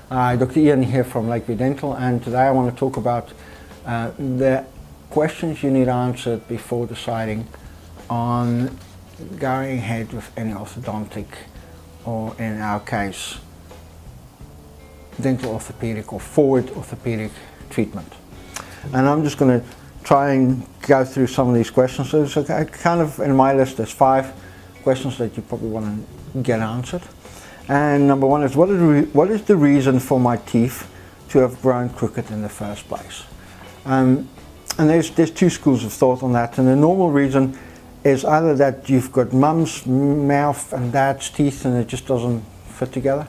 Dr. Ian here from Lakeview Dental, and today I want to talk about the questions you need answered before deciding on going ahead with any orthodontic, or in our case, dental orthopedic or forward orthopedic treatment. And I'm just going to try and go through some of these questions. So kind of in my list there's 5 questions that you probably want to get answered. And number 1 is what is the reason for my teeth to have grown crooked in the first place? And there's 2 schools of thought on that. And the normal reason is either that you've got mum's mouth and dad's teeth and it just doesn't fit together.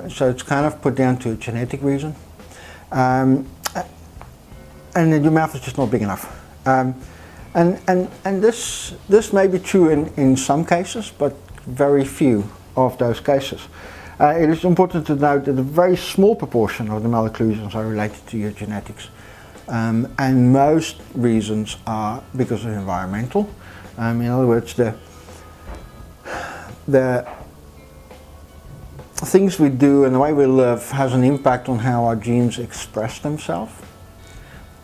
So it's kind of put down to a genetic reason. And then your mouth is just not big enough. And this may be true in some cases, but very few of those cases. It is important to note that a very small proportion of the malocclusions are related to your genetics. And most reasons are because of environmental. In other words, the things we do and the way we live has an impact on how our genes express themselves.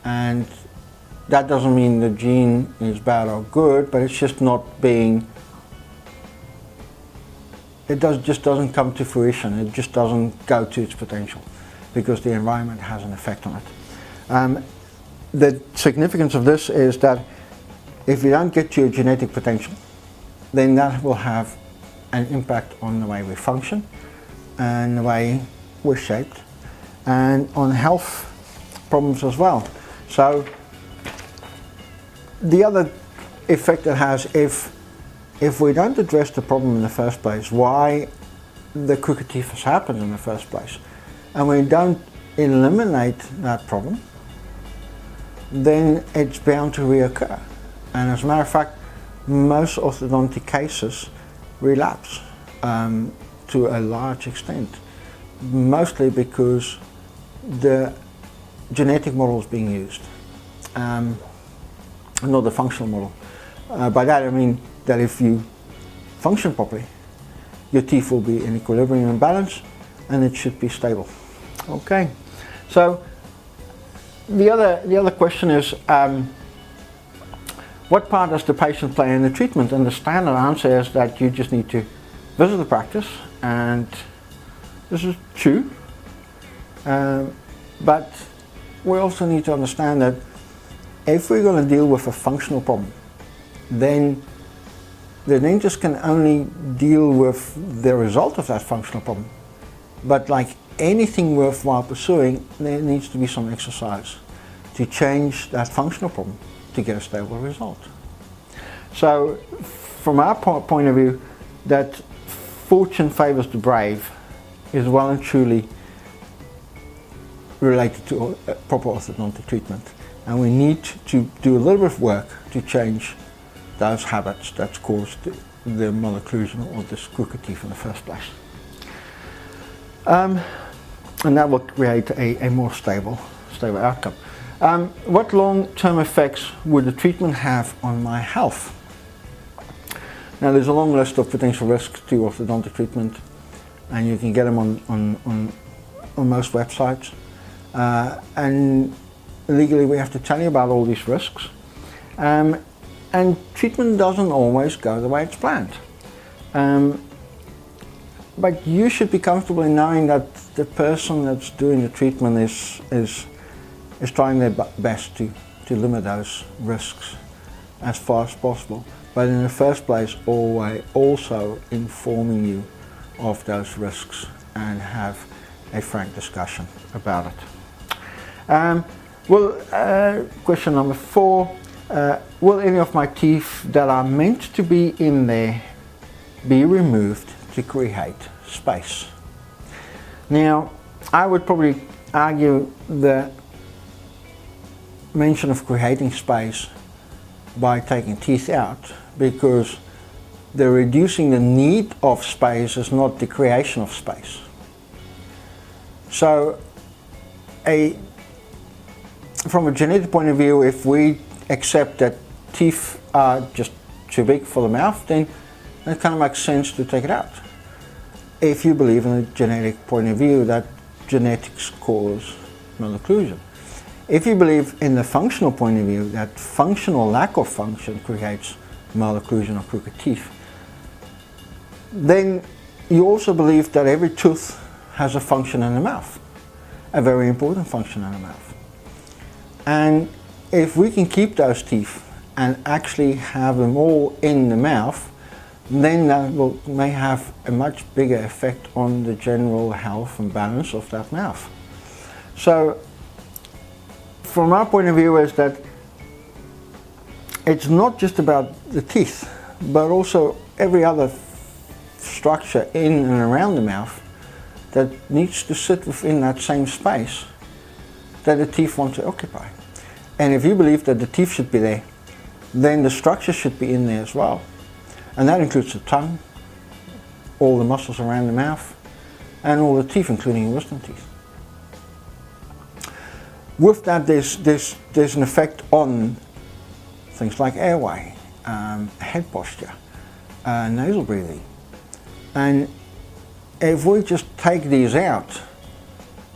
And that doesn't mean the gene is bad or good, but it's just not being, just doesn't come to fruition. It just doesn't go to its potential because the environment has an effect on it. The significance of this is that if you don't get to your genetic potential, then that will have an impact on the way we function and the way we're shaped and on health problems as well. So the other effect it has, if we don't address the problem in the first place, why the crooked teeth has happened in the first place, and we don't eliminate that problem, then it's bound to reoccur. And as a matter of fact, most orthodontic cases relapse to a large extent, mostly because the genetic model is being used, not the functional model. By that I mean that if you function properly, your teeth will be in equilibrium and balance, and it should be stable. Okay, so the other question is, what part does the patient play in the treatment? And the standard answer is that you just need to visit the practice, and this is true, but we also need to understand that if we're going to deal with a functional problem, then the dentist can only deal with the result of that functional problem. But like anything worthwhile pursuing, there needs to be some exercise to change that functional problem to get a stable result. So from our point of view, that fortune favors the brave is well and truly related to proper orthodontic treatment, and we need to do a little bit of work to change those habits that caused the malocclusion or the crooked teeth in the first place. And that will create a more stable outcome. What long-term effects would the treatment have on my health? Now, there's a long list of potential risks to orthodontic treatment, and you can get them on most websites. And legally we have to tell you about all these risks. And treatment doesn't always go the way it's planned. But you should be comfortable in knowing that the person that's doing the treatment is trying their best to limit those risks as far as possible. But in the first place, always also informing you of those risks and have a frank discussion about it. Question number 4, will any of my teeth that are meant to be in there be removed to create space? Now, I would probably argue the mention of creating space by taking teeth out, because the reducing the need of space is not the creation of space. So from a genetic point of view, if we accept that teeth are just too big for the mouth, then it kind of makes sense to take it out. If you believe in a genetic point of view that genetics cause malocclusion. If you believe in the functional point of view that functional lack of function creates malocclusion or crooked teeth, then you also believe that every tooth has a function in the mouth, a very important function in the mouth. And if we can keep those teeth and actually have them all in the mouth, then that may have a much bigger effect on the general health and balance of that mouth. So from our point of view is that it's not just about the teeth, but also every other structure in and around the mouth that needs to sit within that same space that the teeth want to occupy. And if you believe that the teeth should be there, then the structure should be in there as well. And that includes the tongue, all the muscles around the mouth, and all the teeth, including your wisdom teeth. With that, there's an effect on things like airway, head posture, nasal breathing. And if we just take these out,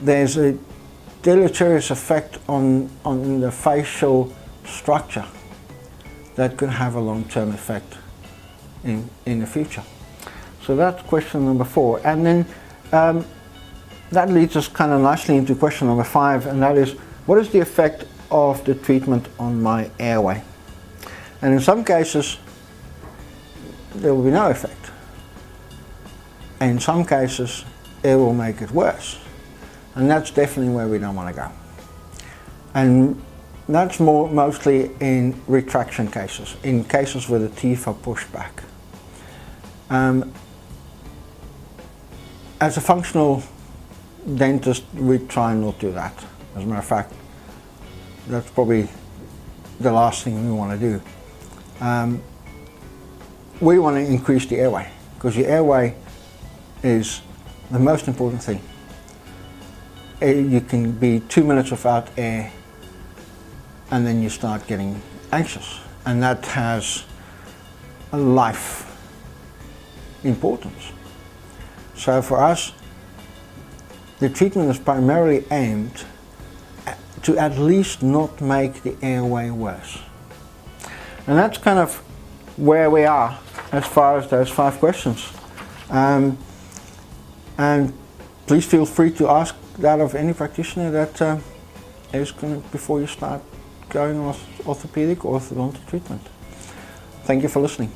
there's a deleterious effect on the facial structure that could have a long-term effect in the future. So that's question number 4. And then that leads us kind of nicely into question number 5, and that is, what is the effect of the treatment on my airway? And in some cases, there will be no effect. And in some cases, it will make it worse. And that's definitely where we don't want to go. And that's mostly in retraction cases, in cases where the teeth are pushed back. As a functional dentist, we try and not do that. As a matter of fact, that's probably the last thing we want to do. We want to increase the airway, because the airway is the most important thing. You can be 2 minutes without air and then you start getting anxious, and that has a life importance. So for us, the treatment is primarily aimed to at least not make the airway worse. And that's kind of where we are as far as those 5 questions. And please feel free to ask that of any practitioner that is going to, before you start going on orthopedic or orthodontic treatment. Thank you for listening.